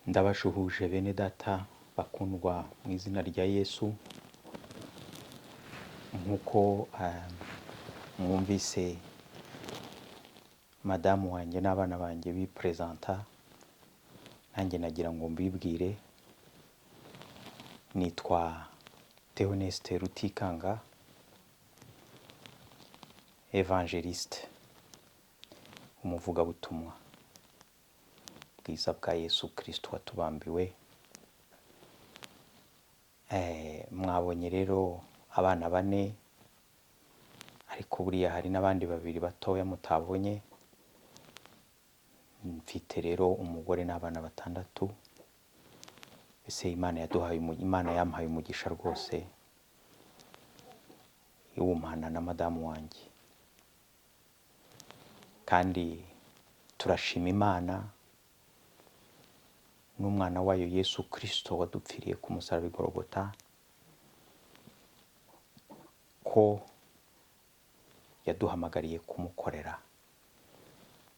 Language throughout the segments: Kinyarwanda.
Ndabashuhuje bene data bakundwa mu izina rya Yesu, nkuko mwumvise madamu wanjye n'abana banjye bipresenta, nanjye nagira ngo mbibwire. Nitwa Theoneste Rutikanga, evangeliste, umuvugabutumwa bwiza bwa Yesu Kristo watubambiwe. Mwabonye rero abana 4, ariko buriya hari n'abandi 2 batoya mutabonye. Mfite rero umugore n'abana 6. Ese Imana yampaye umugisha rwose iwumpana na madamu wanjye, kandi turashima Imana n'umwana wayo Yesu Kristo wadupfiriye ku musaraba Golgotha, ko yaduhamagariye kumukorera.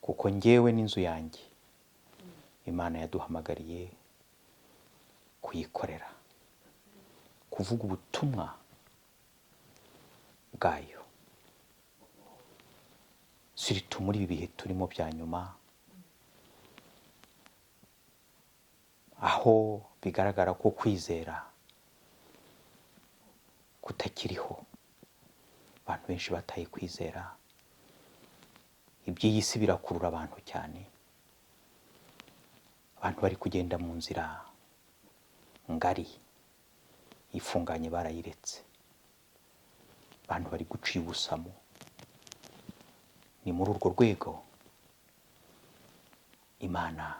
Kuko njyewe n'inzu yanjye Imana yaduhamagariye kuyikorera, kuvuga ubutumwa bwayo. Siritu muri ibi bihe turimo bya nyuma, aho bigaragara ko kwizera kutakiriho, abantu benshi bataye kwizera. Iby'iyi si birakurura abantu cyane, abantu bari kugenda mu nzira ngari ifunganye barayiretse, abantu bari guciye ubusamo. Ni muri urwo rwego Imana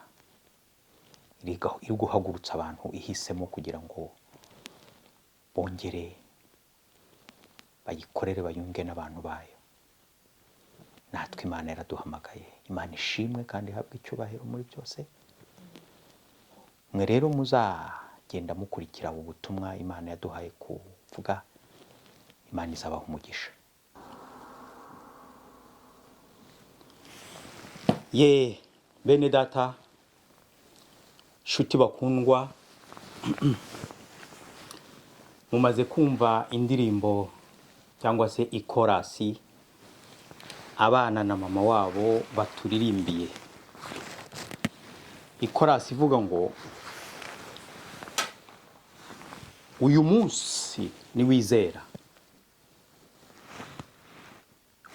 iri guhagurutsa abantu ihisemo kugira ngo bongere bayikorere, bayunge n'abantu bayo. Natwe Imana yaraduhamagaye. Imana ishimwe kandi ihabwe icyubahiro muri byose. Mwe rero muzagenda mukurikira ubu butumwa Imana yaduhaye kuvuga. Imana izabaha umugisha. Bene data, shuti bakundwa, mumaze kumva indirimbo cyangwa se ikorasi abana na mama wabo baturirimbiye. Ikorasi ivuga ngo uyu munsi niwizera,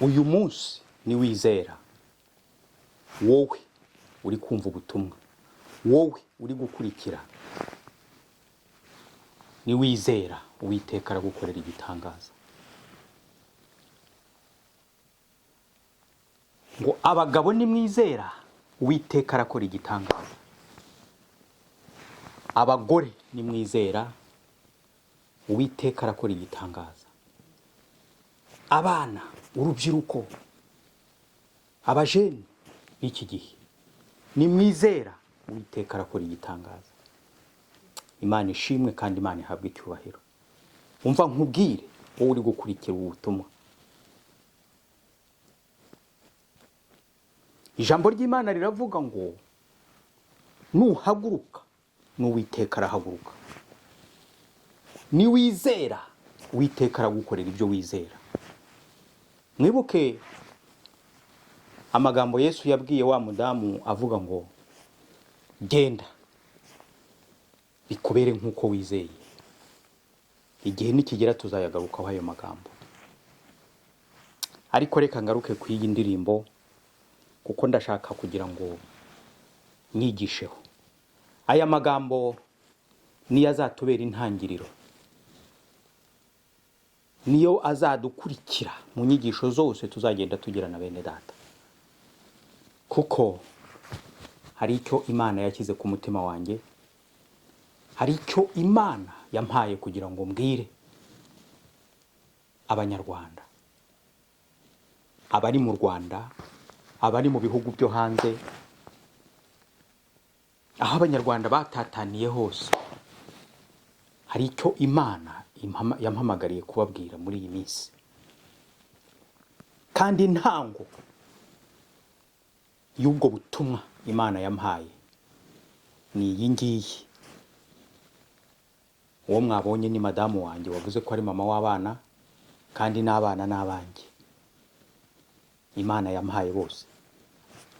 uyu munsi niwizera, wowe uri kumva ubutumwa, wowe uri gukurikira, niwizera Uwiteka aragukorera igitangaza. Ngo abagabo nimwizera Uwiteka arakora igitangaza, abagore nimwizera Uwiteka arakora igitangaza, abana, urubyiruko, abajeni b'iki gihe nimwizera Uwiteka arakora igitangaza. Imana ishimwe kandi Imana ihabwe icyubahiro. Umva nkubwire wowe uri gukurikira ubutumwa, ijambo ry'Imana riravuga ngo nuhaguruka n'Uwiteka arahaguruka, niwizera Uwiteka aragukorera ibyo wizera. Mwibuke amagambo Yesu yabwiye wa mudamu avuga ngo genda bikubere nk'uko wizeye. Igihe nikigera tuzayagarukaho ayo magambo, ariko reka ngaruke ku iyi ndirimbo kuko ndashaka kugira ngo nyigisheho. Aya magambo niyo azatubera intangiriro, niyo azadukurikira mu nyigisho zose tuzagenda tugira na bene data, kuko hari icyo Imana yashyize ku mutima wanjye, hari icyo Imana yampaye kugira ngo mbwire abanyarwanda, abari mu Rwanda, abari mu bihugu byo hanze, aho abanyarwanda batataniye hose. Hari icyo Imana yampamagariye kubabwira muri iyi minsi, kandi intango y'ubwo butumwa Imana yampaye ni iyi ngiyi. Uwo mwabonye ni madamu wanjye wavuze ko ari mama w'abana, kandi n'abana n'abanjye Imana yampaye bose.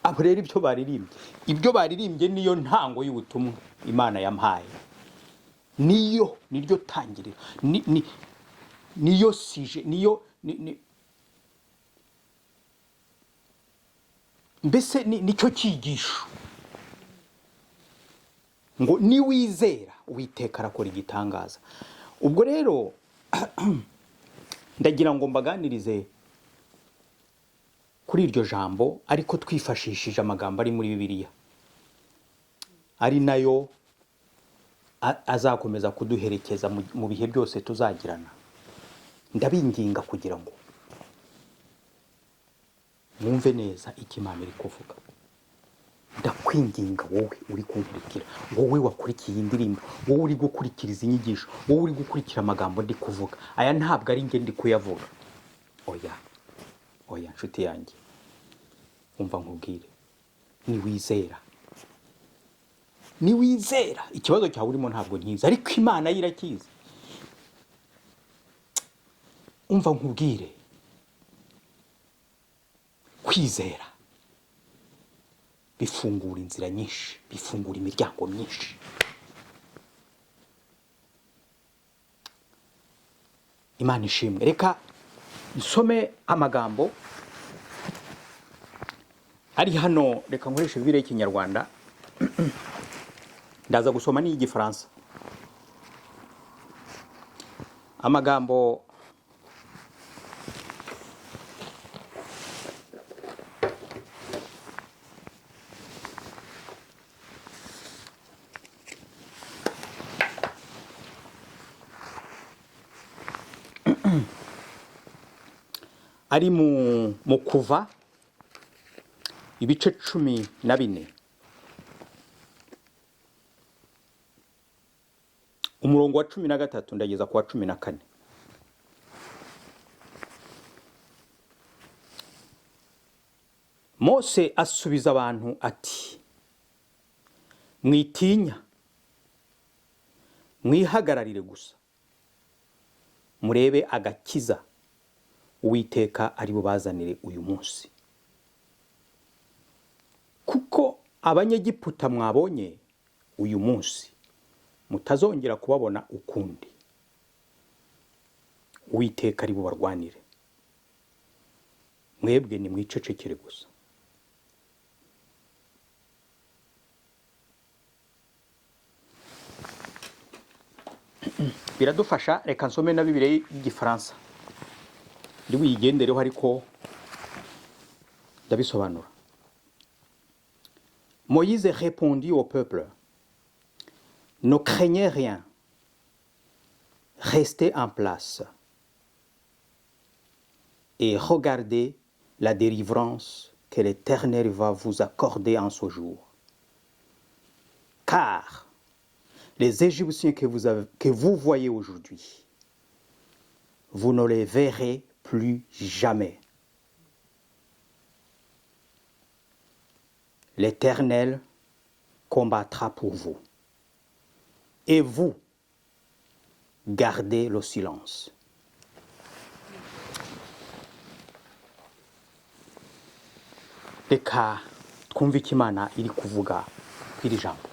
Abo rero ibyo baririmbye niyo ntango y'ubutumwa Imana yampaye, niryo tangiriro, niyo sije, mbese nicyo cyigisho ngo niwizera Uwiteka arakora igitangaza. Ubwo rero ndagira ngo mbaganirize kuri iryo jambo, ariko twifashishije amagambo ari muri Bibiliya, ari nayo azakomeza kuduherekeza mu bihe byose tuzagirana. Ndabinginga kugira ngo mwumve neza icyo Imana iri kuvuga. Ndakwinginga wowe uri kunkurikira, wowe wakurikiye indirimbo, wowe uri gukurikiriza inyigisho, wowe uri gukurikira amagambo ndi kuvuga. Aya ntabwo ari njye ndi kuyavuga. Oya nshuti yanjye, umva nkubwire, niwizera ikibazo cyawe urimo ntabwo nkiza, ariko Imana yo irakizi. Umva nkubwire, kwizera bifungura inzira nyinshi, bifungura imiryango myinshi. Imana ishimwe. Reka nsome amagambo ari hano. Reka nkoreshe Bibiliya y'Ikinyarwanda, ndaza gusoma n'iy'Igifaransa. Amagambo ari mu Kuva ibice 14 umurongo wa 13 ndageza ku wa 14. Mose asubiza abantu ati, mwitinya, mwihagararire gusa, murebe agakiza Uwiteka ari bubazanire uyu munsi. Kuko abanyegiputa mwabonye uyu munsi mutazongera kubabona ukundi. Uwiteka ari bubarwanire, mwebwe ni mwicecekere gusa. Biradufasha. Reka nsome na Bibiliya y'Igifaransa ndi wigendereho, ariko ndabisobanura. Moïse répondit au peuple, ne craignez rien, restez en place et regardez la délivrance que l'Éternel va vous accorder en ce jour. Car les Égyptiens que vous voyez aujourd'hui, vous ne les verrez plus jamais. L'Éternel combattra pour vous, et vous gardez le silence. Reka twumve icyo Imana iri kuvuga kw'iri jambo.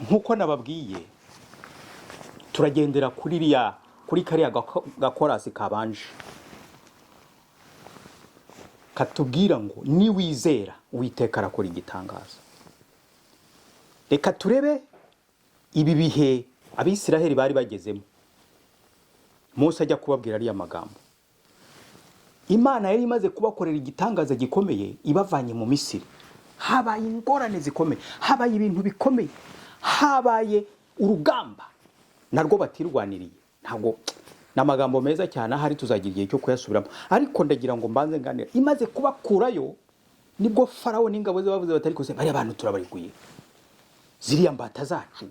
Nkuko nababwiye, turagendera kuri kariya gakorasi kabanje katubwira ngo niwizera Uwiteka arakora igitangaza. Reka turebe ibi bihe Abisiraheli bari bagezemo. Mose ajya kubabwira ariya magambo. Imana yari imaze kubakorera igitangaza gikomeye ibavanye mu Misiri. Habaye ingorane zikomeye, habaye ibintu bikomeye, habaye urugamba narwo batirwaniriye. Ntabwo n'amagambo meza cyane ahari, tuzagira igihe cyo kuyasubiramo, ariko ndagira ngo mbanze nganira. Imaze kubakurayo nibwo Farawo n'ingabo ze bavuze batari kose, bari abantu turabariguye, ziriya mbata zacu,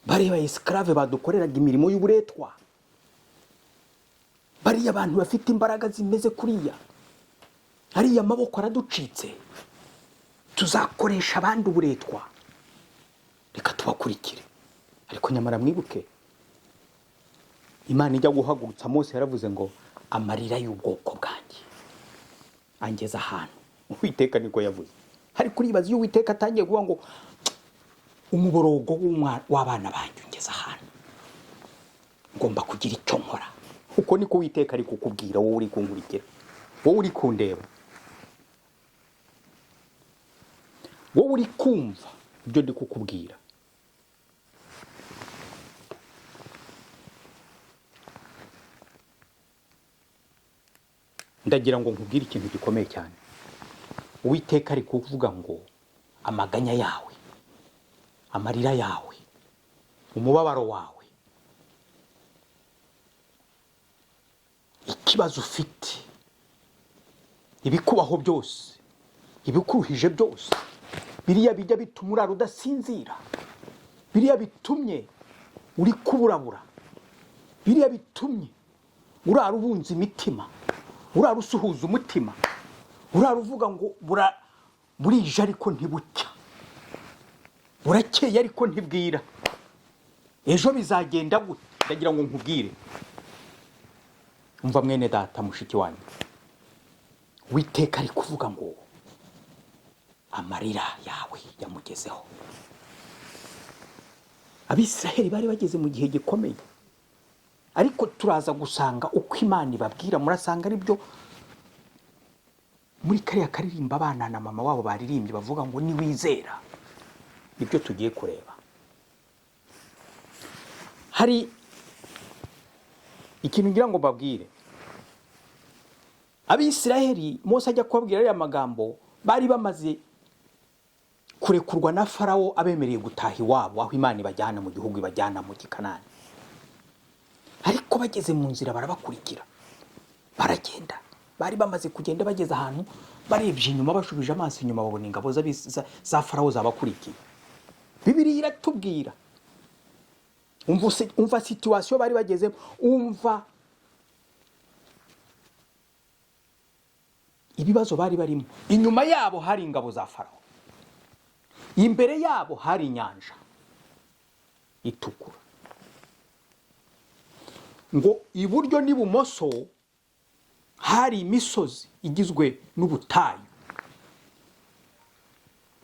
bari ba esclave badukoreraga imirimo y'uburetwa, bariya abantu bafite imbaraga zimeze kuriya, ariya maboko araducitse, tuzakoresha abandi uburetwa, reka tubakurikire. Ariko nyamara mwibuke, Imana ijya guhagurutsa Mose yaravuze ngo amarira y'ubwoko bwanjye angeza ahantu. Uwiteka niko yavuze. Hari kuribaza iyo Uwiteka atangiye kuvuga ngo umuborogo w'abana banjye ungeza ahantu, ngomba kugira icyo nkora. Uko niko Uwiteka ari kukubwira wowe uri kunkurikira, wowe uri kundeba, wowe uri kumva ibyo ndi kukubwira. Ndagira ngo nkubwire ikintu gikomeye cyane. Uwiteka ari kuvuga ngo amaganya yawe, amarira yawe, umubabaro wawe, ikibazo ufite, ibikubaho byose, ibikuruhije byose, biriya bijya bituma urara udasinzira, biriya bitumye uri kuburabura, biriya bitumye urara ubunza imitima, urara usuhuza umutima, urara uvuga ngo burije ariko ntibucya, burakeye ariko ntibwira, ejo bizagenda gute? Ndagira ngo nkubwire, umva mwene data, mushiki wanjye, Uwiteka ari kuvuga ngo amarira yawe yamugezeho. Abisiraheli bari bageze mu gihe gikomeye, ariko turaza gusanga uko Imana ibabwira, murasanga ari byo muri kariya karirimba abana na mama wabo baririmbye bavuga ngo niwizera. Ibyo tugiye kureba, hari ikintu ngira ngo babwire Abisiraheli. Mose ajya kubabwira ariya magambo, bari bamaze kurekurwa na Farawo abemereye gutaha iwabo, aho Imana ibajyana mu gihugu, ibajyana mu Gikanani. Ariko bageze mu nzira barabakurikira, baragenda. Bari bamaze kugenda bageze ahantu, barebye inyuma, bashubije amaso inyuma, babona ingabo za Farawo zabakurikiye. Bibiliya iratubwira, umva situation bari bagezemo, umva ibibazo bari barimo. Inyuma yabo hari ingabo za Farawo, imbere yabo hari inyanja itukura, ngo iburyo n'ibumoso hari imisozi igizwe n'ubutayu,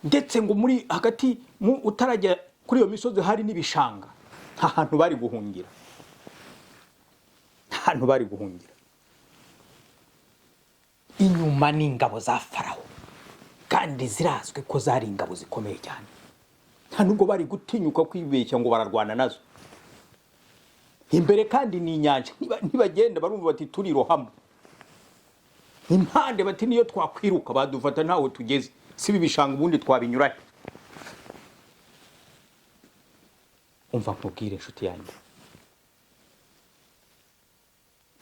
ndetse ngo muri hagati utarajya kuri iyo misozi hari n'ibishanga. Nta hantu bari guhungira, nta hantu bari guhungira. Inyuma n'ingabo za Farawo, kandi zirazwe ko zari ingabo zikomeye cyane, nta nubwo bari gutinyuka kwibeshya ngo bararwana nazo. Imbere kandi ni inyanja, ntibagenda barumva bati turirohamo, impande bati niyo twakwiruka badufata ntawe tugeze, si bibishanga ubundi twabinyurahe. Umva nkubwire inshuti yanjye,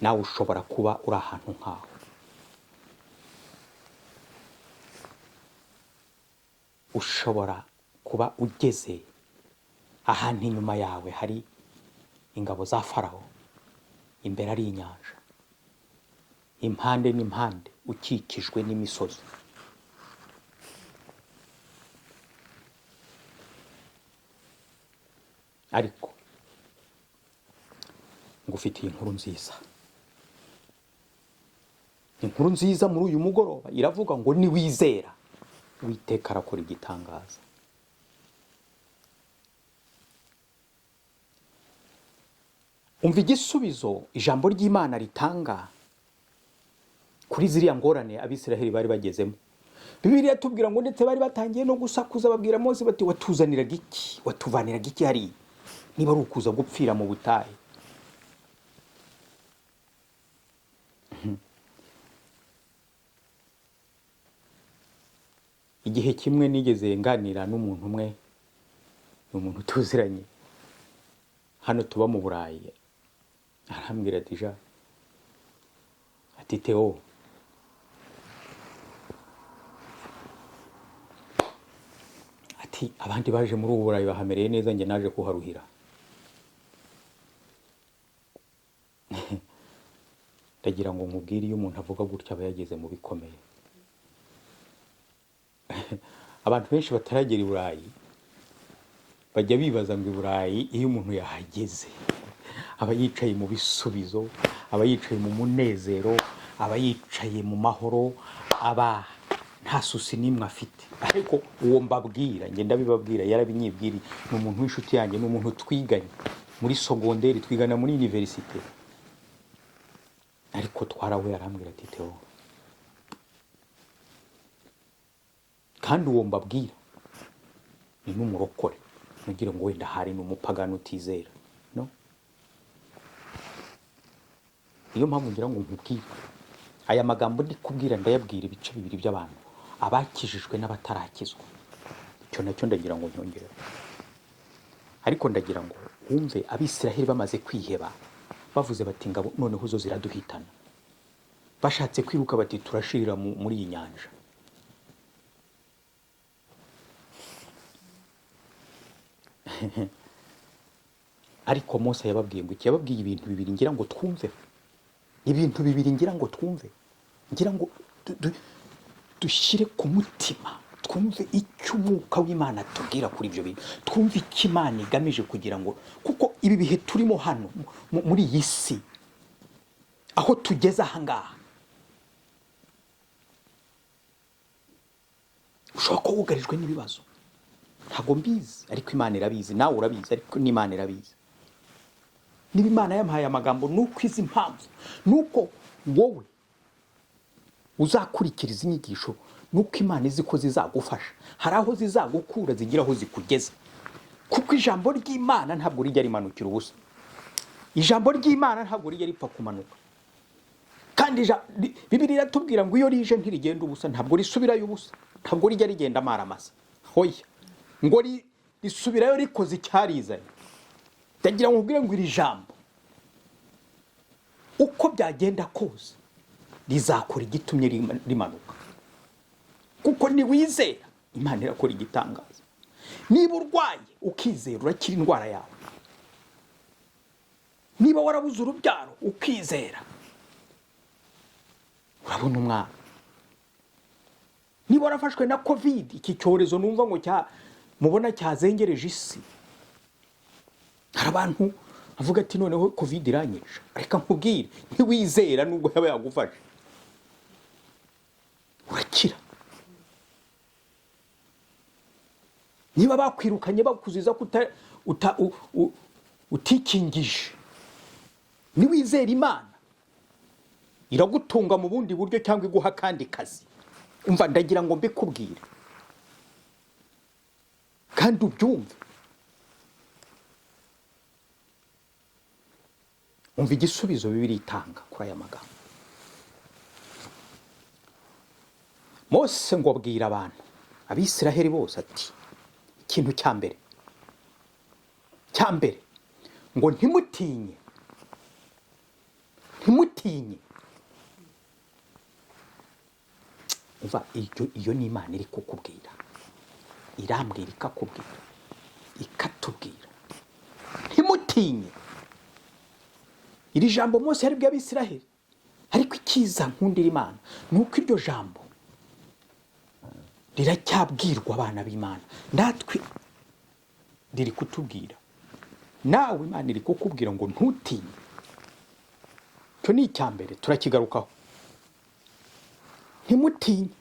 nawe ushobora kuba uri ahantu nkaho, ushobora kuba ugeze ahantu inyuma yawe hari ingabo za Farawo, imbere ari inyanja, impande n'impande ukikijwe n'imisozi. Ariko ngufitiye inkuru nziza. Inkuru nziza muri uyu mugoroba iravuga ngo niwizera, Uwiteka arakora igitangaza. Umva igisubizo ijambo ry'Imana ritanga kuri ziriya ngorane Abisiraheli bari bagezemo. Bibiliya tubwira ngo ndetse bari batangiye no gusakuza, babwira Mose bati watuzaniraga iki, watuvaniraga iki hari, niba ari ukuza gupfira mu butayu. Igihe kimwe nigeze nganira n'umuntu umwe, ni umuntu tuziranye hano tuba mu Burayi, arambwira ati ja, ati Theo, ati abandi baje muri ubu Burayi bahamereye neza, njye naje kuharuhira. ndagira ngo nkubwire, iyo umuntu avuga gutya aba yageze mu bikomeye. Abantu benshi bataragera i Burayi bajya bibaza ngo i Burayi iyo umuntu yahageze aba yicaye mu bisubizo, aba yicaye mu munezero, aba yicaye mu mahoro, aba nta susi n'imwe afite. Ariko uwo mbabwira, njye ndabibabwira, yarabinyibwiriye, ni umuntu w'inshuti yanjye, ni umuntu twiganye muri sogonderi, twigana muri universite, ariko twarahuye arambwira ati Theo, kandi uwo mbabwira ni n'umurokore, ntugira ngo wenda hari n'umupagani utizera, no. Niyo mpamvu ngira ngo nkubwire aya magambo ndi kubwira, ndayabwira ibice bibiri by'abantu, abakijijwe n'abatarakizwa. Icyo nacyo ndagira ngo nyongere, ariko ndagira ngo wumve Abisiraheli bamaze kwiheba, bavuze bati ngabo noneho zo ziraduhitana, bashatse kwiruka bati turashirira muri iyi nyanja. Ariko Mose yababwiye ngo iki? Yababwiye ibintu bibiri ngira ngo twumve, ibintu bibiri ngira ngo twumve, ngira ngo dushyire ku mutima, twumve icyo umwuka w'Imana tubwira kuri ibyo bintu, twumve icyo Imana igamije kugira ngo, kuko ibi bihe turimo hano muri iyi si, aho tugeze ahangaha, ushobora kuba wugarijwe n'ibibazo. Ntabwo mbizi, ariko Imana irabizi, nawe urabizi, ariko n'Imana irabizi. Niba Imana yamuhaye amagambo, nuko izi impamvu, nuko wowe uzakurikira izi nyigisho, nuko Imana izi ko zizagufasha, hari aho zizagukura zigira aho zikugeza, kuko ijambo ry'Imana ntabwo rijya rimanukira ubusa. Ijambo ry'Imana ntabwo rijya ripfa kumanuka, kandi Bibiliya iratubwira ngo iyo rije ntirigenda ubusa, ntabwo risubirayo ubusa, ntabwo rijya rigenda amaramasa, hoya, ngo risubirayo rikoze icyarizanye. Ndagira ngo nkubwire ngo iri jambo uko byagenda kose rizakora igitumye rimanuka, kuko niwizera Imana irakora igitangaza. Niba urwaye ukizera urakira indwara yawe, niba warabuze urubyaro ukizera urabona umwana, niba warafashwe na covid, iki cyorezo numva ngo mubona cyazengereje isi, hari abantu avuga ati noneho covid iranyica. Reka nkubwire, ntiwizera nubwo yaba yagufashe urakira. Niba bakwirukanye bakuziza utikingije, niwizera Imana iragutunga mu bundi buryo cyangwa iguha kandi kazi. Umva, ndagira ngo mbikubwire kandi ubyumve. Umva igisubizo Bibiliya itanga kuri aya magambo. Mose ngo abwira abantu, Abisiraheli bose ati, ikintu cya mbere ngo ntimutinye. Umva, iyo ni Imana iri kukubwira, irambwira ikakubwira, ikatubwira, ntimutinye. Iri jambo Mose yaribwiye Abisiraheli, ariko ikiza nkundira Imana nuko iryo jambo riracyabwirwa abana b'Imana, natwe riri kutubwira, nawe Imana iri kukubwira ngo ntutinye. Cyo ni icya mbere, turakigarukaho. Ntimutinye.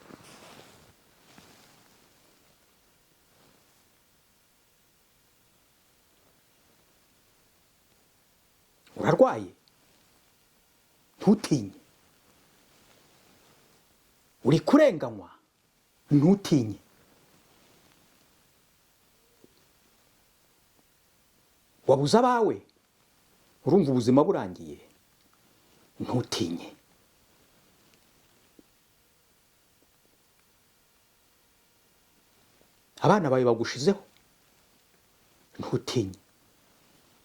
Urarwaye? Ntutinye. Uri kurenganywa? Ntutinye. Wabuze abawe? Urumva ubuzima burangiye? Ntutinye. Abana bawe bagushizeho? Ntutinye.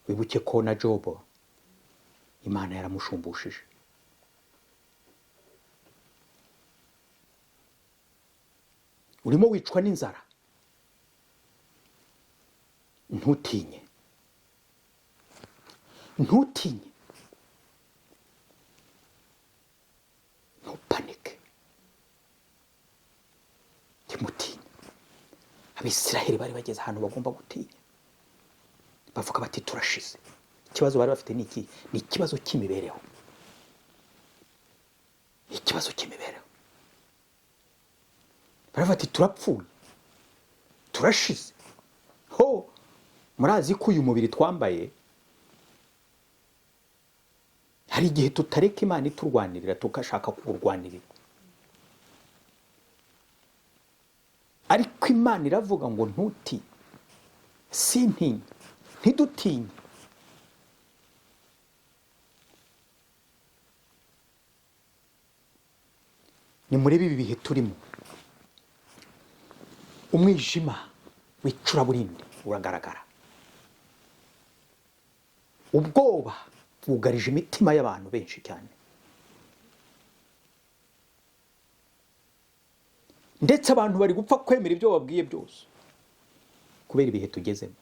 Wibuke ko na Job Imana yaramushumbushishe. Urimo wicwa n'inzara? Ntutinye. Ntutinye. abisiraheli bari bageze ahantu bagomba gutinya, bavuga bati turashize. Ikibazo bari bafite ni iki? Ni ikibazo cy'imibereho, ikibazo cy'imibereho. Baravuga bati turapfuye, turashize. Ho, murazi ko uyu mubiri twambaye hari igihe tutareka Imana iturwanirira tukashaka kuwurwanirira, ariko Imana iravuga ngo ntutinye, sintinye, ntidutinye. Ni muri ibi bihe turimo, umwijima w'icuraburindi uragaragara, ubwoba bwugarije imitima y'abantu benshi cyane, ndetse abantu bari gupfa kwemera ibyo babwiye byose kubera ibihe tugezemo,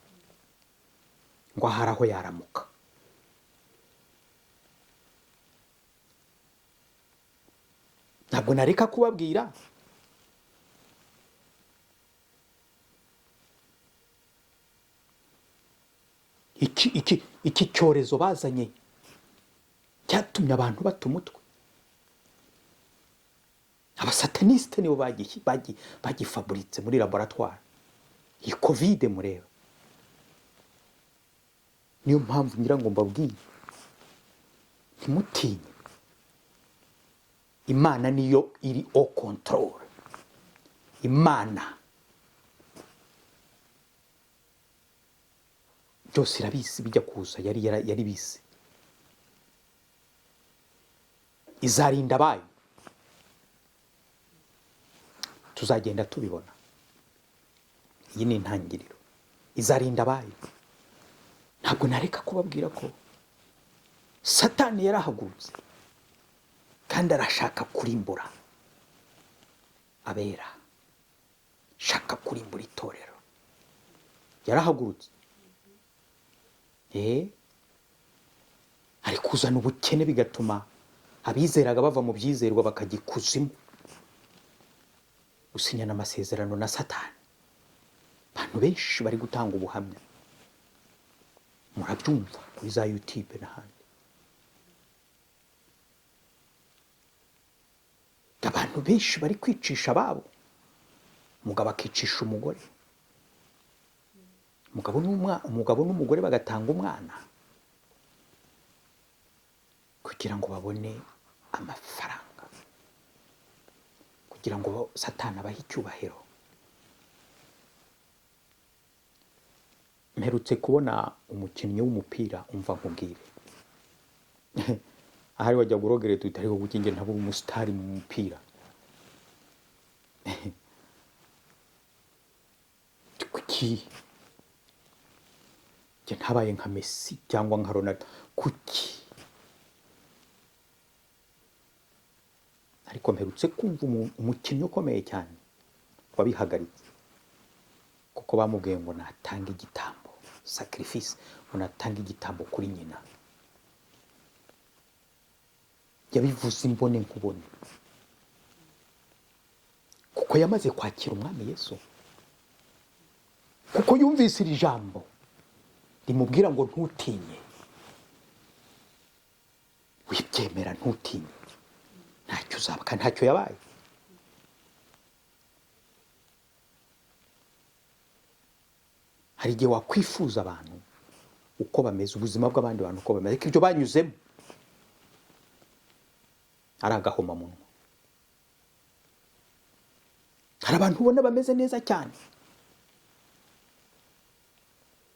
ngo ahari aho yaramuka. Ntabwo nareka kubabwira iki cyorezo bazanye cyatumye abantu bata umutwe. Abasatanisite nibo bagifaburitse muri laboratwari, iyi kovide mureba. Niyo mpamvu ngira ngo mbabwire, ntimutinye, Imana niyo iri au contrôle. Imana byose irabizi, bijya kuza yari bizi, izarinda abayo, tuzagenda tubibona. Iyi ni intangiriro, izarinda abayo. Ntabwo nareka kubabwira ko Satani yarahagurutse kandi arashaka kurimbura abera, shaka kurimbura itorero. Yarahagurutse, ari kuzana ubukene, bigatuma abizeraga bava mu byizerwa bakajya ikuzimu gusinyana amasezerano na Satani. Abantu benshi bari gutanga ubuhamya, murabyumva kuri za YouTube n'ahandi. Abantu benshi bari kwicisha ababo, umugabo akicisha umugore, umugabo n'umugore bagatanga umwana kugira ngo babone amafaranga, kugira ngo Satani abahe icyubahiro. Mperutse kubona umukinnyi w'umupira, umva nkubwire, ahari wajya gurogere tutari ko gukinge ntabo umusitari mu mupira. Kuki je ntabaye nka Messi cyangwa nka Ronaldo? Kuki? Ariko mperutse kumva umukinnyi ukomeye cyane wabihagaritse, kuko bamubwiye ngo natanga igitambo, sacrifice, ngo natanga igitambo kuri nyina. Yabivuze imbone nkubone, kuko yamaze kwakira umwami Yesu, kuko yumvise iri jambo rimubwira ngo ntutinye, wibyemera, ntutinye, ntacyo uzaba, kandi ntacyo yabaye. Hari igihe wakwifuza abantu uko bameze, ubuzima bw'abandi bantu uko bameze, ariko ibyo banyuzemo ari agahomamunwa. Hari abantu ubona bameze neza cyane,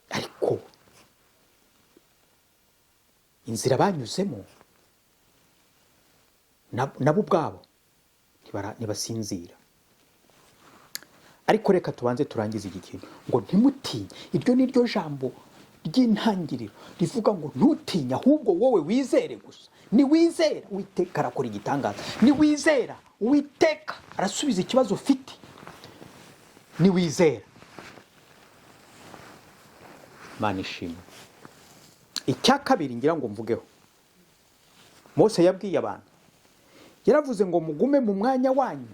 ariko inzira banyuzemo nabo ubwabo ntibasinzira. Ariko reka tubanze turangize iki kintu ngo ntimutinye. Iryo ni ryo jambo ry'intangiriro rivuga ngo ntutinye, ahubwo wowe wizere gusa. Ni wizera Uwiteka arakora igitangaza, ni wizera Uwiteka arasubiza ikibazo ufite, ni wizera. Imana ishimwe. Icya kabiri ngira ngo mvugeho, Mose yabwiye abantu, yaravuze ngo mugume mu mwanya wanyu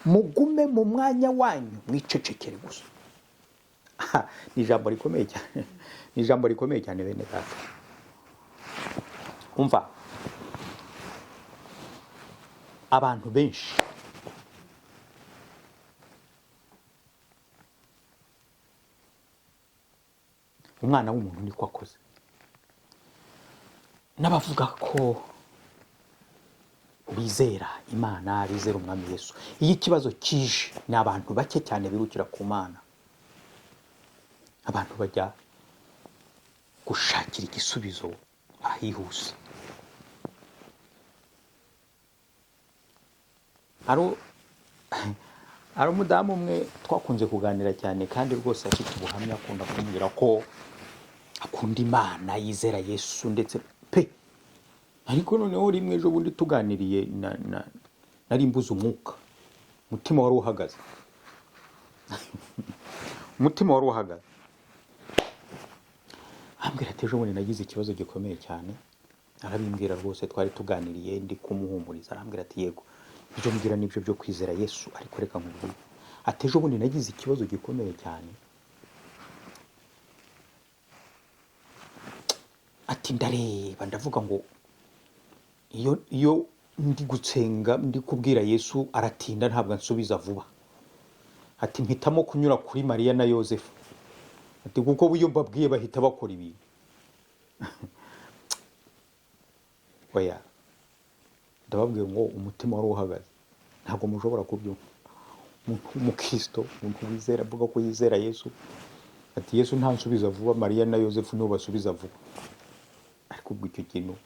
mugume mu mwanya wanyu mwicecekere gusa. Ni ijambo rikomeye cyane, ni ijambo rikomeye cyane bene data. Umva, abantu benshi umwana w'umuntu niko akoze. N'abavuga ko bizera Imana, bizera umwami Yesu, iyo ikibazo kije ni abantu bake cyane birukira ku Mana. Abantu bajya gushakira igisubizo ahihuse. Ari umudamu umwe twakunze kuganira cyane kandi rwose afite ubuhamya, akunda kumbwira ko akunda Imana, yizera Yesu ndetse pe. Ariko noneho rimwe ejo bundi tuganiriye nari mbuze umwuka, umutima wari uhagaze. Umutima wari uhagaze. Ambwira ati ejo bundi nagize ikibazo gikomeye cyane. Arabimbwira rwose, twari tuganiriye ndi kumuhumuriza. Arambwira ati yego, ibyo mbwira nibyo byo kwizera Yesu, ariko reka nkubwire. Ati ejo bundi nagize ikibazo gikomeye cyane. Ati ndareba ndavuga ngo iyo ndi gutsenga ndi kubwira Yesu aratinda, ntabwo ansubiza vuba. Ati mpitamo kunyura kuri Mariya na Yosefu. Ati kuko iyo mbabwiye bahita bakora ibintu. Oya, ndababwiye ngo umutima wari uhagaze, ntabwo mushobora kubyumva. Umukristo, umuntu wizera, avuga ko yizera Yesu, ati Yesu ntansubiza vuba, Mariya na Yosefu nibo basubiza vuba. Ariko ubwo icyo kintu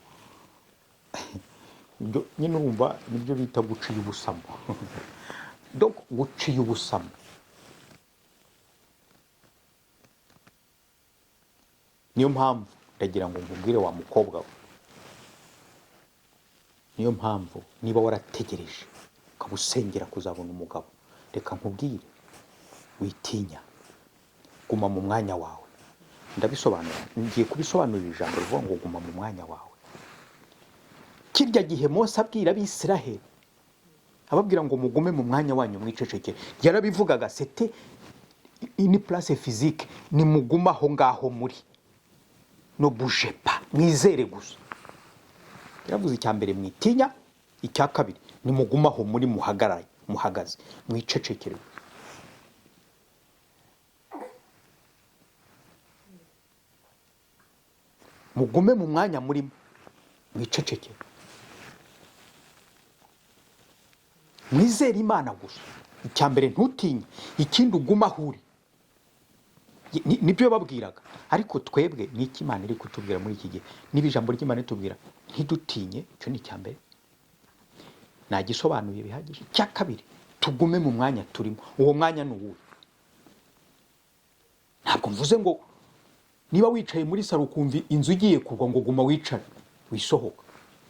nyine urumva nibyo bita guciye ubusamo. Donc guciye ubusamo. Niyo mpamvu ndagira ngo mbubwire wa mukobwa we, niyo mpamvu niba warategereje ukabusengera kuzabona umugabo, reka nkubwire, witinya, guma mu mwanya wawe. Ndabisobanura, ngiye kubisobanurira ijambo rivuga ngo guma mu mwanya wawe. Kirya gihe Mose abwira Abisiraheli, ababwira ngo mugume mu mwanya wanyu mwicecekere, yarabivugaga c'était une place physique, ni muguma aho ngaho muri, no bougez pas, mwizere gusa. Yaravuze icya mbere mwitinya, icya kabiri ni muguma aho muri muhagaze mwicecekere. Mugume mu mwanya muri mwicecekere, mwizere Imana gusa. Icya mbere ntutinye, ikindi uguma aho uri. Nibyo babwiraga. Ariko twebwe ni iki Imana iri kutubwira muri iki gihe? Niba ijambo ry'Imana ritubwira ntidutinye, icyo ni icya mbere, nagisobanuye bihagije. Icya kabiri, tugume mu mwanya turimo. Uwo mwanya ni uwuhe? Ntabwo mvuze ngo niba wicaye muri saro ukumva inzu igiye kugwa ngo guma wicare, wisohoka.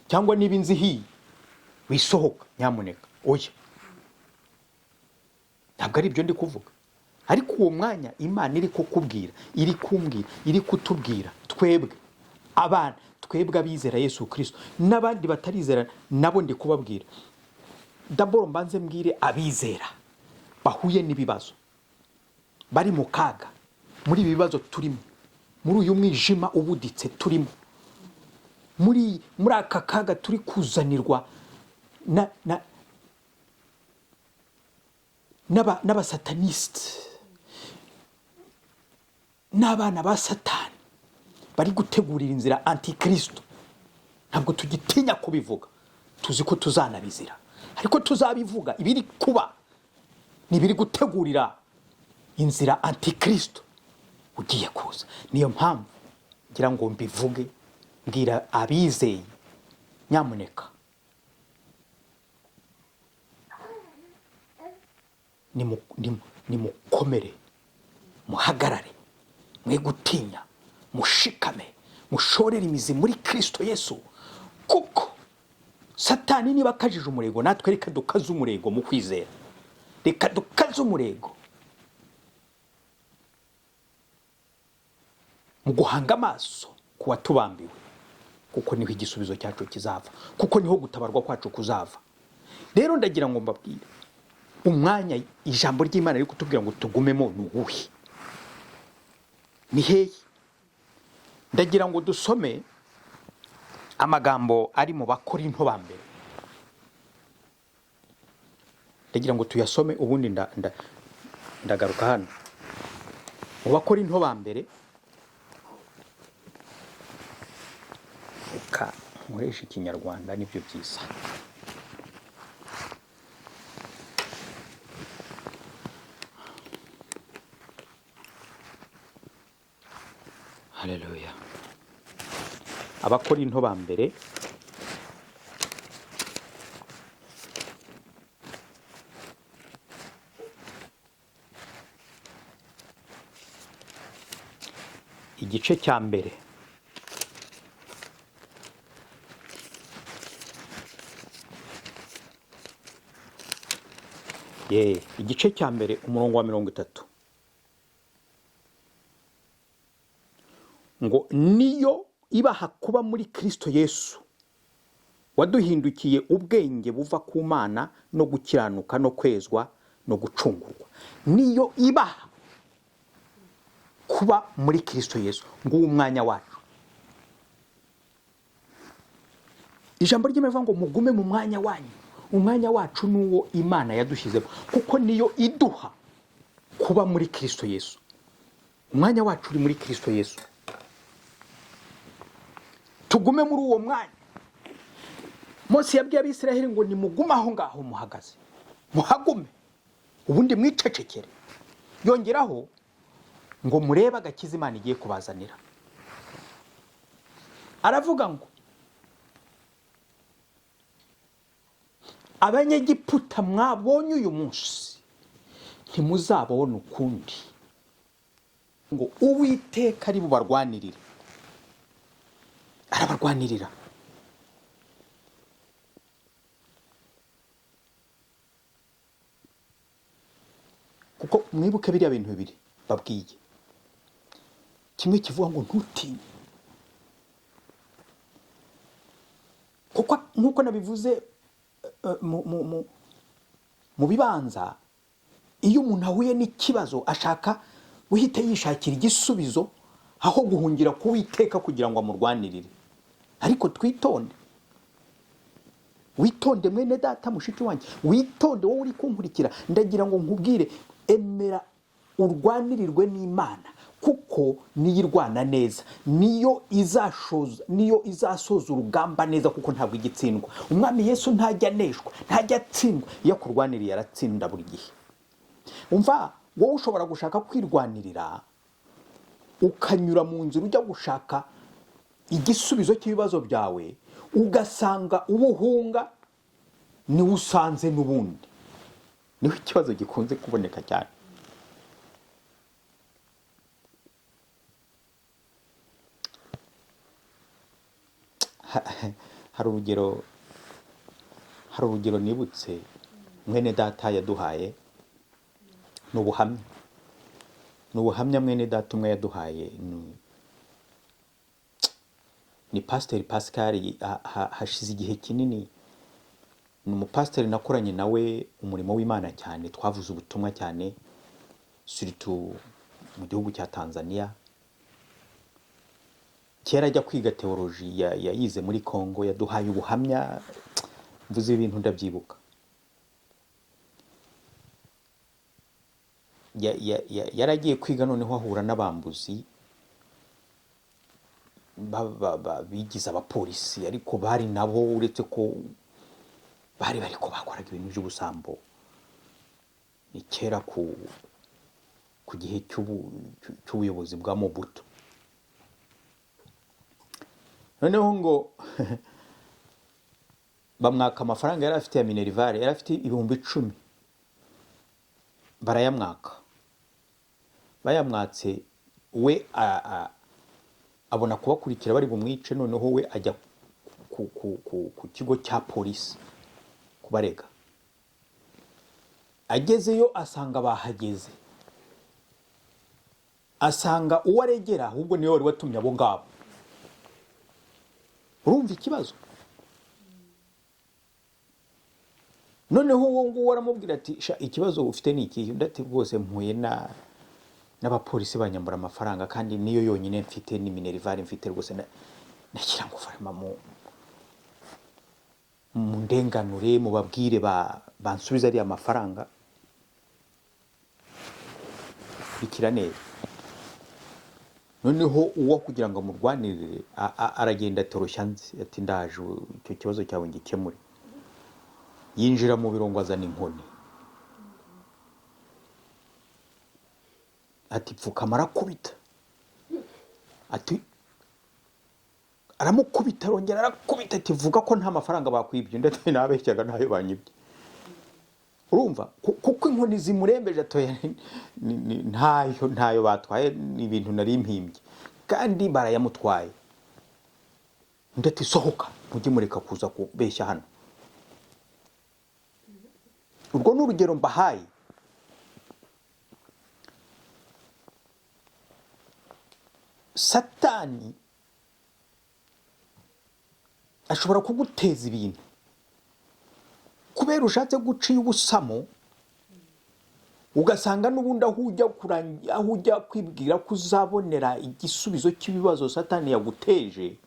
Cyangwa niba inzu ihiye, wisohoka nyamuneka. Oya, ntabwo ari ibyo ndi kuvuga. Ariko uwo mwanya Imana iri kukubwira, iri kumbwira, iri kutubwira twebwe abana, twebwe abizera Yesu Kristo n'abandi batarizera nabo ndi kubabwira. D'abord mbanze mbwire abizera bahuye n'ibibazo, bari mu kaga, muri ibi bibazo turimo, muri uyu mwijima ubuditse turimo, muri aka kaga turi kuzanirwa n'abasataniste, n'abana ba Satani bari gutegurira inzira antikristo. Ntabwo tugitinya kubivuga, tuzi ko tuzanabizira, ariko tuzabivuga. Ibiri kuba ni biri gutegurira inzira antikristo ugiye kuza. Niyo mpamvu ngira ngo mbivuge, mbwira abizeye, nyamuneka nimukomere, muhagarare, mwe gutinya, mushikame, mushorere imizi muri Kristo Yesu. Kuko Satani niba akajije umurego, natwe reka dukaze umurego mu kwizera. Reka dukaze umurego mu guhanga amaso ku watubambiwe, kuko niho igisubizo cyacu kizava, kuko niho gutabarwa kwacu kuzava. Rero ndagira ngo mbabwire, umwanya ijambo ry'Imana riri kutubwira ngo tugumemo ni uwuhe? Ni hehe? Ndagira ngo dusome amagambo ari mu Bakorinto ba mbere. Ndagira ngo tuyasome ubundi ndagaruka hano. Mu Bakorinto ba mbere, reka nkoresha ikinyarwanda nibyo byiza. Haleluya. Abakorinto ba mbere igice cya mbere igice cya mbere umurongo wa 30 ngo niyo ibaha kuba muri Kristo Yesu waduhindukiye ubwenge buva ku Mana no gukiranuka no kwezwa no gucungurwa. Niyo ibaha kuba muri Kristo Yesu, ngo umwanya wacu. Ijambo ry'Imana ngo mugume mu mwanya wanyu. Umwanya wacu nuwo Imana yadushizemo, kuko niyo iduha kuba muri Kristo Yesu. Umwanya wacu uri muri Kristo Yesu. Tugume muri uwo mwanya. Mose yabwiye Abisiraheli ngo nimugume aho ngaho muhagaze, muhagume ubundi mwicecekere. Yongeraho ngo murebe agakiza Imana igiye kubazanira. Aravuga ngo Abanyegiputa mwabonye uyu munsi ntimuzabona ukundi, ngo Uwiteka ari bubarwanirire. Arabarwanirira. Kuko mwibuke biriya bintu bibiri babwiye. Kimwe kivuga ngo ntutinye, kuko nkuko nabivuze mu bibanza, iyo umuntu ahuye n'ikibazo ashaka uhita yishakira igisubizo aho guhungira ku Uwiteka kugira ngo amurwanirire. Ariko twitonde, witonde mwene data mushiki wanjye, witonde wowe uri kunkurikira. Ndagira ngo nkubwire, emera urwanirirwe n'Imana, kuko niyo irwana neza, niyo izasoza urugamba neza, kuko ntabwo igitsindwa. Umwami Yesu ntajya aneshwa, ntajya atsindwa. Iyo kurwaniriye aratsinda buri gihe. Umva, wowe ushobora gushaka kwirwanirira ukanyura mu nzira ujya gushaka igisubizo cy'ibibazo byawe, ugasanga ubuhunga niwe usanze n'ubundi. Niho ikibazo gikunze kuboneka cyane. Hari urugero nibutse mwene data yaduhaye. Ni ubuhamya mwene data umwe yaduhaye. Ni Pasiteri Pascal. Hashize igihe kinini. Ni umupasiteri nakoranye nawe umurimo w'Imana cyane, twavuze ubutumwa cyane, surtout mu gihugu cya Tanzania. Kera ajya kwiga teoloji yayize muri Kongo, yaduhaye ubuhamya, mvuze ibintu ndabyibuka. Yaragiye kwiga, noneho ahura n'abambuzi bigize abapolisi, ariko bari nabo uretse ko bari ko bakoraga ibintu by'ubusambo. Ni kera ku gihe cy'ubuyobozi bwa Mobutu. Noneho ngo bamwaka amafaranga yari afite ya Minerval, yari afite 10,000. Barayamwaka. Bayamwatse we abona kubakurikira bari bumwice. Noneho we ajya ku kigo cya polisi kubarega. Agezeyo asanga bahageze, asanga uwo aregera ahubwo niwe wari watumye abo ngabo. Urumva ikibazo? noneho uwo nguwo aramubwira ati ikibazo ufite ni iki? Undi ati rwose mpuye n'abapolisi banyambura amafaranga kandi niyo yonyine mfite, ni minerivare mfite rwose, nagira ngo farama mu ndenganure mubabwire bansubiza ariya mafaranga. Bikira neza. Noneho uwo kugira ngo amurwanirire aragenda atoroshya nzi ati ndaje icyo kibazo cyawe ngikemure. Yinjira mu biro ngo azana inkoni, ati pfukama, arakubita, ati aramukubita, arongera arakubita, ati vuga ko nta mafaranga bakwibye. Ndetse nabeshyaga ntayo banyibye. Urumva kuko inkoni zimurembeje, atoya ntayo batwaye, ni ibintu nari mpimbye kandi barayamutwaye. Undi ati sohoka, mujye mureka kuza kubeshya hano. Urwo ni urugero mbahaye. Satani ashobora kuguteza ibintu kubera ushatse guciye ubusamo, ugasanga n'ubundi aho ujya kwibwira ko uzabonera igisubizo cy'ibibazo Satani yaguteje,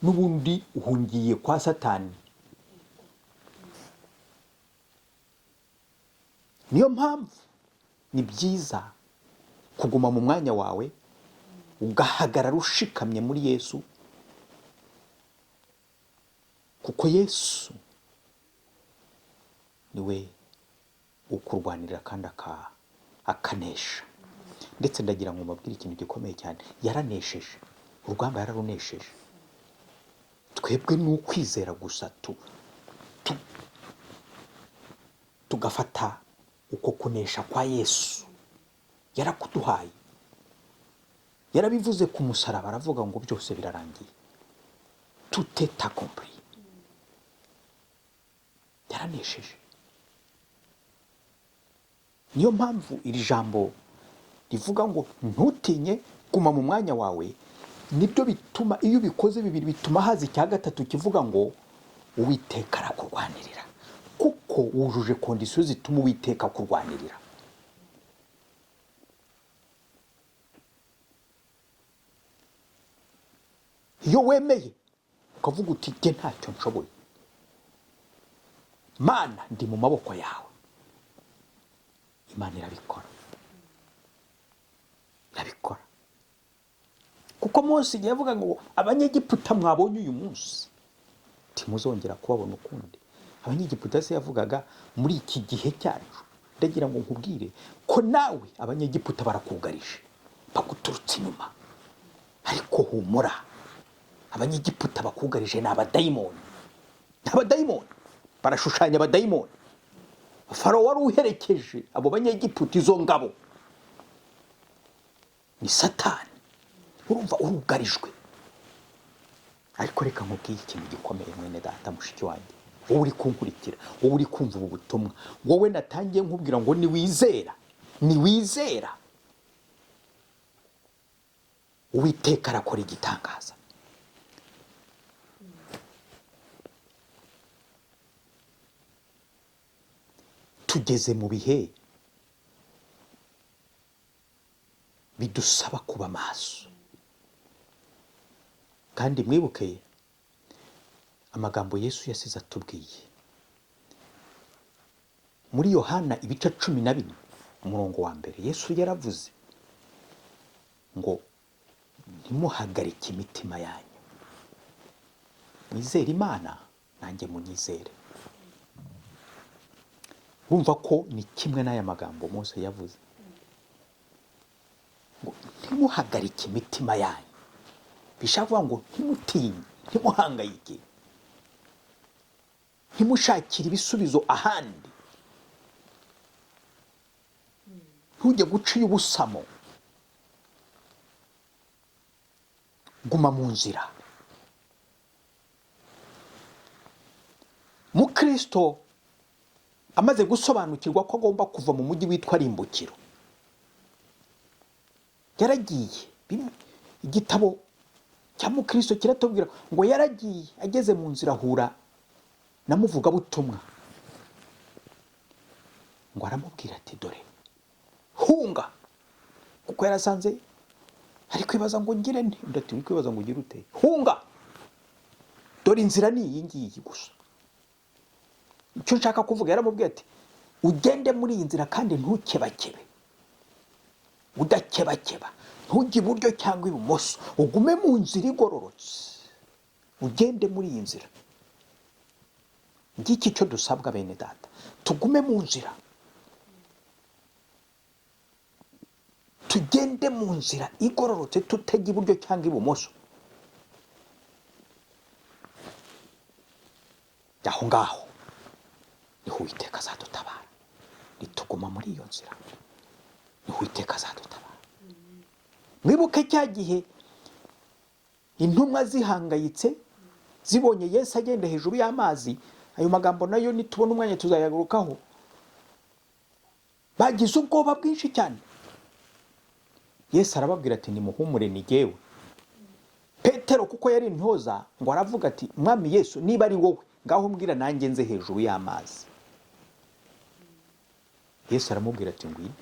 n'ubundi uhungiye kwa Satani. Niyo mpamvu ni byiza kuguma mu mwanya wawe, ugahagarara ushikamye muri Yesu, kuko Yesu niwe ukurwanirira kandi akanesha. Ndetse ndagira ngo mubabwire ikintu gikomeye cyane, yaranesheje, urugamba yararunesheje. Twebwe ni ukwizera gusa tugafata uko kunesha kwa Yesu. Yarakuduhaye, yarabivuze ku musaraba, aravuga ngo byose birarangiye, tout est accompli. Yaranesheje. Niyo mpamvu iri jambo rivuga ngo ntutinye, guma mu mwanya wawe. Nibyo bituma iyo ubikoze bibiri, bituma haza icya gatatu kivuga ngo Uwiteka arakurwanirira, kuko wujuje kondisiyo zituma Uwiteka akurwanirira. Iyo wemeye ukavuga uti jye ntacyo nshoboye, Mana ndi mu maboko yawe, Imana irabikora. Irabikora. Kuko Mose igihe yavuga ngo Abanyegiputa mwabonye uyu munsi timuzongera kubabona ukundi. Abanyegiputa se yavugaga muri iki gihe cyacu. Ndagira ngo nkubwire ko nawe Abanyegiputa barakugarije, baguturutse inyuma, ariko humura, Abanyegiputa bakugarije ni abadayimoni. Abadayimoni barashushanya abadayimoni. Farawo wari uherekeje abo Banyegiputa, izo ngabo ni Satani. Urumva urugarijwe. Ariko reka nkubwiye ikintu gikomeye mwene data, mushiki wanjye, wowe uri kunkurikira, wowe uri kumva ubu butumwa, wowe natangiye nkubwira ngo niwizera Uwiteka arakora igitangaza. Tugeze mu bihe bidusaba kuba maso, kandi mwibuke amagambo Yesu yasize atubwiye muri Yohana ibice 12 umurongo wa mbere. Yesu yaravuze ngo ntimuhagarike imitima yanyu, mwizere Imana nanjye munyizere. Urumva ko ni kimwe n'aya magambo Mose yavuze ngo ntimuhagarike imitima yanyu. Bishaka kuvuga ngo ntimutinye, ntimuhangayike, ntimushakire ibisubizo ahandi, ntujye guciye ubusamo, guma mu nzira. Mukristo amaze gusobanukirwa ko agomba kuva mu mujyi witwa Rimbukiro, yaragiye. Igitabo cya Mukristo kiratubwira ngo yaragiye, ageze mu nzira ahura na muvugabutumwa ngo aramubwira ati dore hunga, kuko yarasanze ari kwibaza ngo ngire nte. Undi ati uri kwibaza ngo ugire ute? Hunga, dore inzira ni iyi ngiyi gusa. Icyo nshaka kuvuga, yaramubwiye ati ugende muri iyi nzira kandi ntukebakebe, udakebakeba, ntujye iburyo cyangwa ibumoso, ugume mu nzira igororotse, ugende muri iyi nzira. Ngiki cyo dusabwa bene data, tugume mu nzira, tugende mu nzira igororotse, tutajya iburyo cyangwa ibumoso. Aho ngaho niho Uwiteka azadutabara, nituguma muri iyo nzira niho Uwiteka azadutabara. Mwibuke cya gihe intumwa zihangayitse zibonye Yesu agenda hejuru y'amazi. Ayo magambo nayo nitubona umwanya tuzayagarukaho. Bagize ubwoba bwinshi cyane. Yesu arababwira ati nimuhumure ni jyewe. Petero kuko yari intyoza ngo aravuga ati Mwami Yesu, niba ari wowe ngaho mbwira nanjye nze hejuru y'amazi. Yesu aramubwira ati ngwino.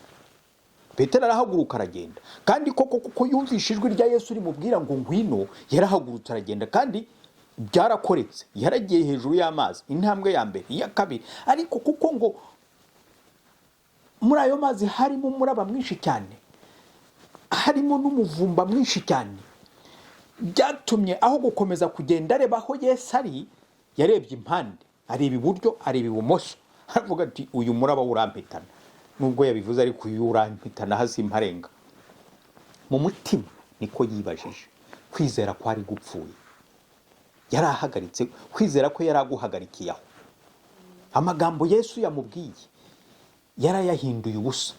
Petero arahaguruka aragenda, kandi koko kuko yumvise ijwi rya Yesu rimubwira ngo ngwino, yarahagurutse aragenda, kandi byarakoretse. Yaragiye hejuru y'amazi, intambwe ya mbere, iya kabiri. Ariko kuko ngo muri ayo mazi harimo umuraba mwinshi cyane, harimo n'umuvumba mwinshi cyane, byatumye aho gukomeza kugenda areba aho Yesu ari, yarebye impande, areba iburyo, areba ibumoso. Aravuga ati uyu muraba urampitana. Nubwo yabivuze ariko uyu urampitana hasi imparenga. Mu mutima niko yibajije, kwizera kwari gupfuye. Yarahagaritse, kwizera ko yaraguhagarikiye aho. Amagambo Yesu yamubwiye yarayahinduye ubusa.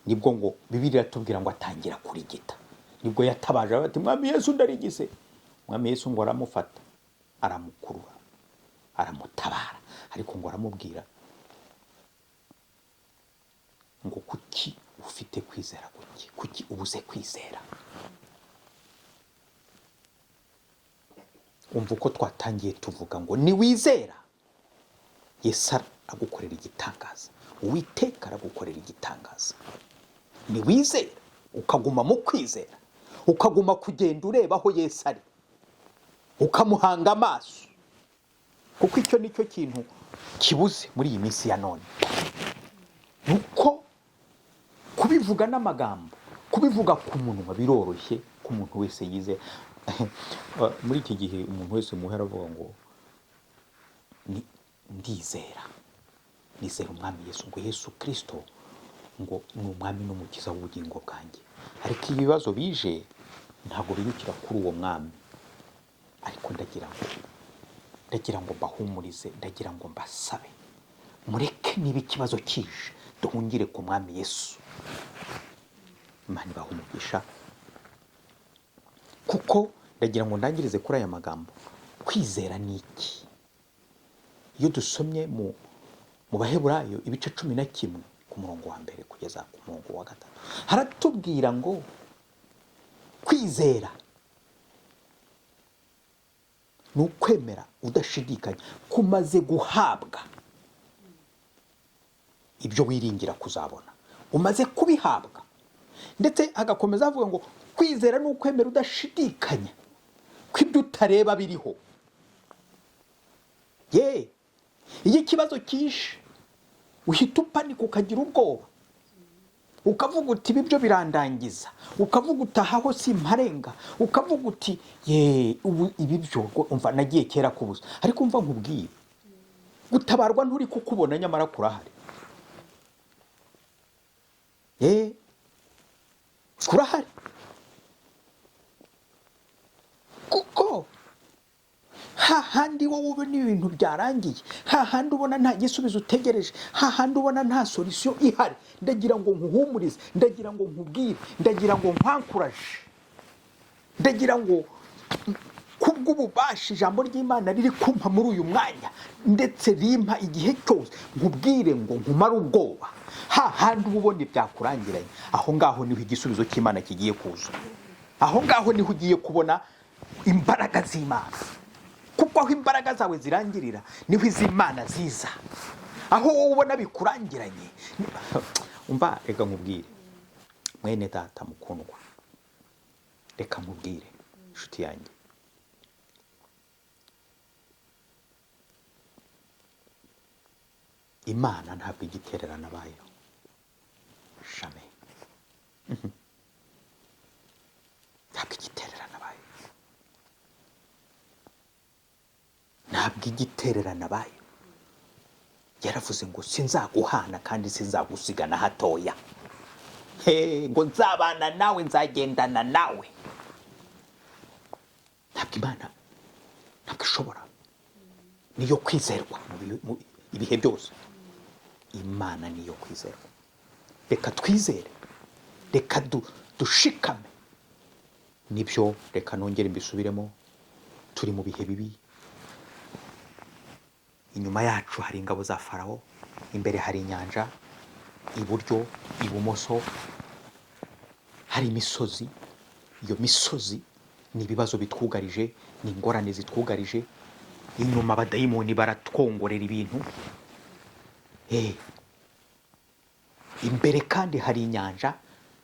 Nibwo ngo Bibiliya iratubwira ngo atangira kurigita. Nibwo yatabaje ati Mwami Yesu ndarigise. Mwami Yesu ngo aramufata, aramukurura, aramutabara. Ariko ngo aramubwira ngo kuki ufite kwizera guke, kuki ubuze kwizera. Umva uko twatangiye tuvuga ngo niwizera Yesu agukorera igitangaza, Uwiteka aragukorera igitangaza. Niwizera ukaguma mu kwizera, ukaguma kugenda ureba aho Yesu ari, ukamuhanga amaso, kuko icyo nicyo kintu kibuze muri iyi minsi ya none. Nuko kubivuga n'amagambo, kubivuga ku munwa biroroshye ku muntu wese yize. Muri iki gihe umuntu wese muhera avuga ngo ndizera, nizera umwami Yesu, ngo Yesu Kristo ngo ni umwami n'umukiza w'ubugingo bwanjye. Ariko ibibazo bije ntabwo birukira kuri uwo mwami. Ariko ndagira ngo mbahumurize, ndagira ngo mbasabe, mureke niba ikibazo kije duhungire ku mwami Yesu. Imana ibahumugisha. Kuko ndagira ngo ndangirize kuri aya magambo. Kwizera ni iki? Iyo dusomye mu Baheburayo ibice 11 ku murongo wa mbere kugeza ku murongo wa 5, haratubwira ngo kwizera ni ukwemera udashidikanya kumaze guhabwa ibyo wiringira kuzabona, umaze kubihabwa. Ndetse agakomeza avuga ngo kwizera ni ukwemera udashidikanya ko ibyo utareba biriho. Iyo ikibazo kishe uhita upanika ukagira ubwoba, ukavuga uti ibi byo birandangiza, ukavuga utahaho simparenga, ukavuga uti ubu ibi byo umva nagiye kera kubuza. Ariko umva nkubwiye, gutabarwa nturi kukubona nyamara kurahari. Kurahari. Kuko hahandi wowe ubona ibintu byarangiye, hahandi ubona nta gisubizo utegereje, hahandi ubona nta solution ihari, ndagira ngo nkuhumurize, ndagira ngo nkubwire, ndagira ngo nkwankuraje, ndagira ngo kubw'ububasha ijambo ry'Imana riri kumpa muri uyu mwanya, ndetse rimpa igihe cyose, nkubwire ngo nkumare ubwoba. Hahandi ubona byakurangiranye, aho ngaho niho igisubizo cy'Imana kigiye kuza. Aho ngaho niho ugiye kubona imbaraga z'Imana. kuko aho imbaraga zawe zirangirira niho iz'Imana ziza. Aho wowe ubona bikurangiranye umva, reka nkubwire mwene data mukundwa, reka nkubwire inshuti yanjye, Imana ntabwo igitererana abayo. Shame. Ntabwo igitererana abayo. Ntabwo igitererana abayo. Yaravuze ngo sinzaguhana kandi sinzagusigana hatoya. Ngo nzabana nawe, nzagendana nawe. Ntabwo Imana, ntabwo ishobora, niyo kwizerwa mu ibihe byose. Imana niyo kwizerwa. Reka twizere, reka dushikame. Nibyo, reka nongere mbisubiremo, turi mu bihe bibi. Inyuma yacu hari ingabo za Farawo, imbere hari inyanja, iburyo ibumoso hari imisozi. Iyo misozi ni ibibazo bitwugarije, ni ingorane zitwugarije. Inyuma abadayimoni baratwongorera ibintu. Imbere kandi hari inyanja.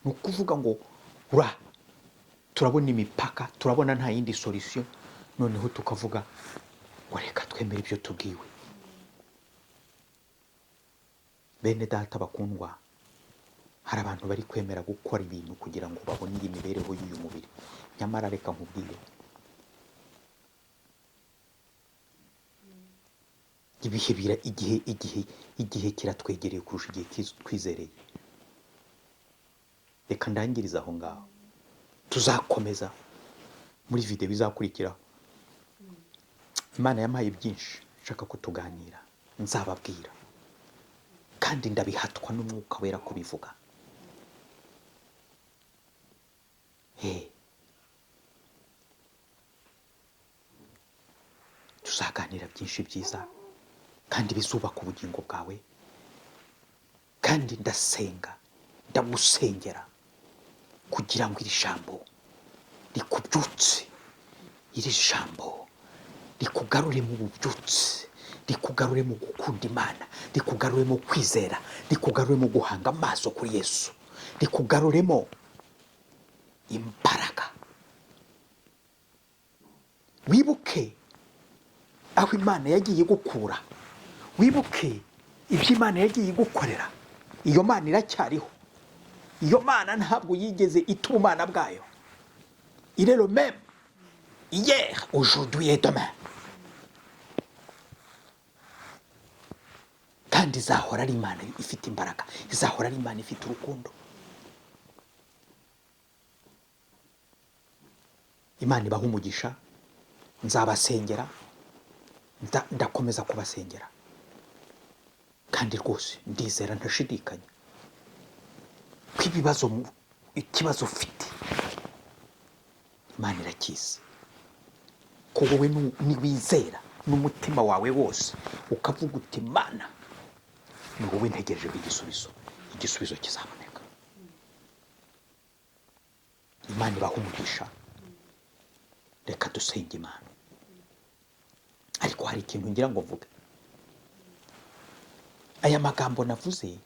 Ni ukuvuga ngo turabona imipaka, turabona nta yindi solution. Noneho tukavuga ngo reka twemere ibyo tubwiwe. Bene data bakundwa, hari abantu bari kwemera gukora ibintu kugira ngo babone iyi mibereho y'uyu mubiri. Nyamara reka nkubwire, igihe kiratwegereye kurusha igihe twizereye. Reka ndangiriza aho ngaho, tuzakomeza muri video bizakurikiraho. Imana yampaye byinshi nshaka ko tuganira, nzababwira kandi ndabihatwa n'Umwuka Wera kubivuga. Tuzaganira byinshi byiza kandi bizubaka ubugingo bwawe. Kandi ndagusengera kugira ngo iri jambo rikubyutse, iri jambo rikugarure mu bubyutse, rikugarure mu gukunda Imana, rikugarure mu kwizera, rikugarure mu guhanga amaso kuri Yesu, rikugaruremo imbaraga. Wibuke aho Imana yagiye gukura, wibuke ibyo Imana yagiye gukorera. Iyo Mana iracyariho. Iyo Mana ntabwo yigeze ita ubumana bwayo. Il est le même hier, aujourd'hui et demain. Kandi izahora ari Imana ifite imbaraga, izahora ari Imana ifite urukundo. Imana ibaha umugisha. Nzabasengera, ndakomeza kubasengera. Kandi rwose ndizera ntashidikanya ko ikibazo ufite Imana irakizi. Ko wowe niwizera n'umutima wawe wose ukavuga uti Imana ni wowe ntegereje igisubizo kizaboneka. Imana ibaha umugisha. Reka dusenge Imana. Ariko hari ikintu ngira ngo mvuge. Aya magambo navuze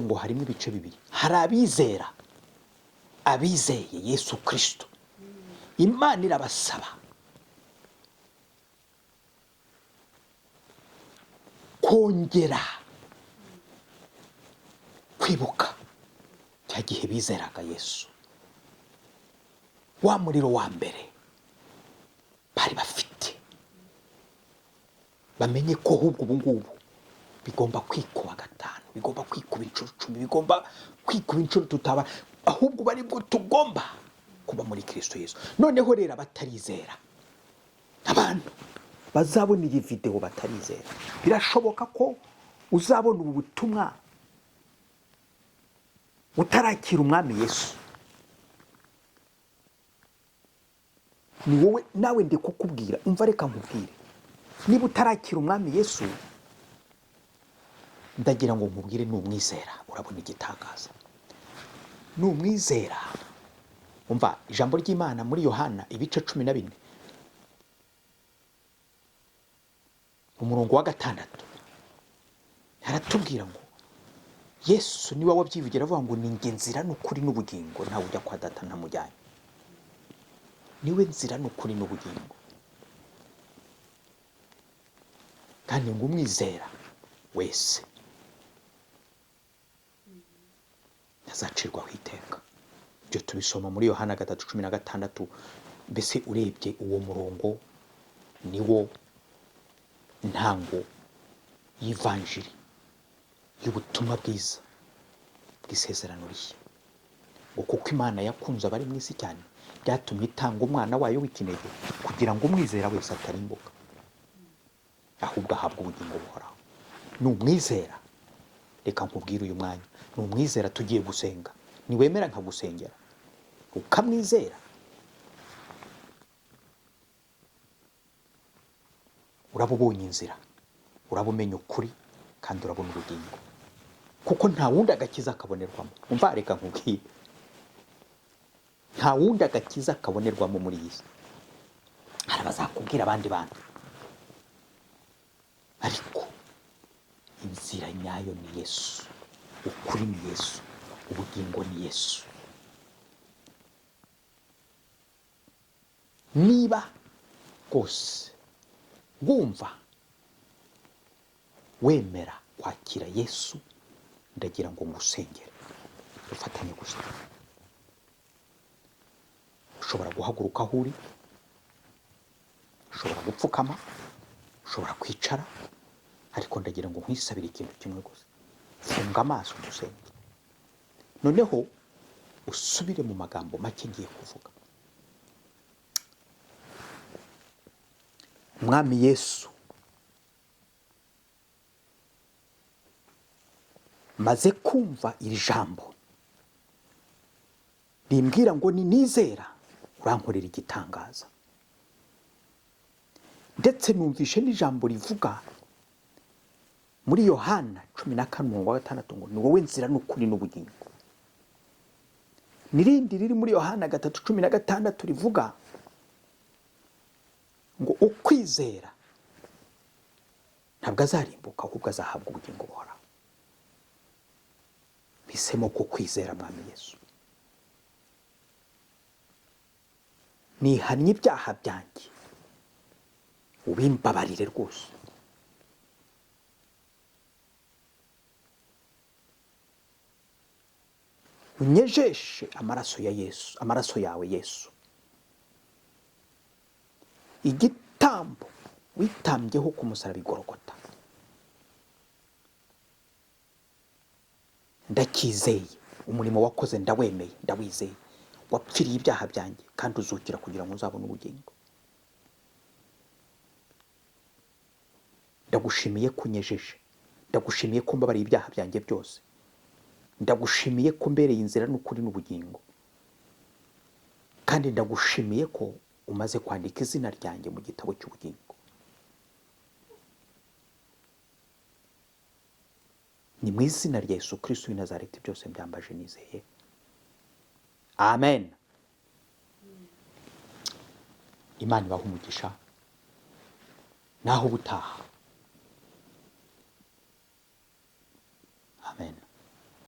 ngo harimo ibice bibiri. Hari abizeye Yesu Kristo. Imana irabasaba kongera kwibuka cya gihe bizeraga Yesu. Wa muriro wa mbere bari bafite, bamenye ko ahubwo ubu ngubu bigomba kwikuba gatanu, bigomba kwikuba inshuro 10, bigomba kwikuba inshuro tutaba, ahubwo bari bwo tugomba kuba muri Kristo Yesu. Noneho rero batarizera, abantu bazabona iyi video batarizera, birashoboka ko uzabona ubu butumwa utarakira umwami Yesu. Ni wowe nawe ndi kukubwira, umva reka nkubwire, niba utarakira umwami Yesu, ndagira ngo nkubwire, n'umwizera urabona igitangaza. N'umwizera umva ijambo ry'Imana muri Yohana ibice 14 umurongo wa 6 haratubwira ngo Yesu niwe wabyivugira avuga ngo ni njye nzira n'ukuri n'ubugingo, ntawe ujya kwa data ntamujyanye. Niwe nzira n'ukuri n'ubugingo, kandi ngo umwizera wese ntazacirwaho iteka. Ibyo tubisoma muri Yohana 3:16. Mbese urebye uwo murongo niwo ntango y'ivanjiri y'ubutumwa bwiza bw'isezerano rishya, ngo kuko Imana yakunze abari mu isi cyane byatumye itanga umwana wayo w'ikinege kugira ngo umwizera wese atarimbuka ahubwo ahabwe ubugingo buhoraho. Ni umwizera, reka nkubwire uyu mwanya, ni umwizera tugiye gusenga, niwemera nkagusengera ukamwizera, uraba ubonye inzira, uraba umenya ukuri, kandi urabona ubugingo, kuko nta wundi agakiza kabonerwamo. Umva reka nkubwire, nta wundi agakiza kabonerwamo muri iyi si. Hari abazakubwira abandi bantu, ariko inzira nyayo ni Yesu, ukuri ni Yesu, ubugingo ni Yesu. Niba rwose wumva wemera kwakira Yesu, ndagira ngo ngusengere, dufatanye gusa. Ushobora guhaguruka aho uri, ushobora gupfukama, ushobora kwicara, ariko ndagira ngo nkwisabire ikintu kimwe gusa. Funga amaso dusenge, noneho usubire mu magambo make ngiye kuvuga. Mwami Yesu, maze kumva iri jambo rimbwira ngo ni nizera urankorera igitangaza, ndetse numvishe n'ijambo rivuga muri Yohana 14:6 ngo ni wowe nzira n'ukuri n'ubugingo. Nirindi riri muri Yohana 3:16 rivuga ngo ukwizera ntabwo azarimbuka ahubwo azahabwa ubugingo buhoraho. Bisemo ko kwizera Mwami Yesu, nihannye ibyaha byanjye, ubimbabarire rwose, unyejeshe amaraso ya Yesu, amaraso yawe Yesu, igitambo witambyeho ku musaraba i Golgota. Ndakizeye, umurimo wakoze ndawemeye, ndawizeye, wapfiriye ibyaha byanjye kandi uzukira kugira ngo uzabone ubugingo. Ndagushimiye kunyejeje, ndagushimiye ko mbabariye ibyaha byanjye byose, ndagushimiye ko mbereye inzira n'ukuri n'ubugingo, kandi ndagushimiye ko umaze kwandika izina ryanjye mu gitabo cy'ubugingo. Ni mu izina rya Yesu Kristo w'i Nazareti byose mbyambaje nizeye, amen. Imana ibahe umugisha, naho ubutaha, amen.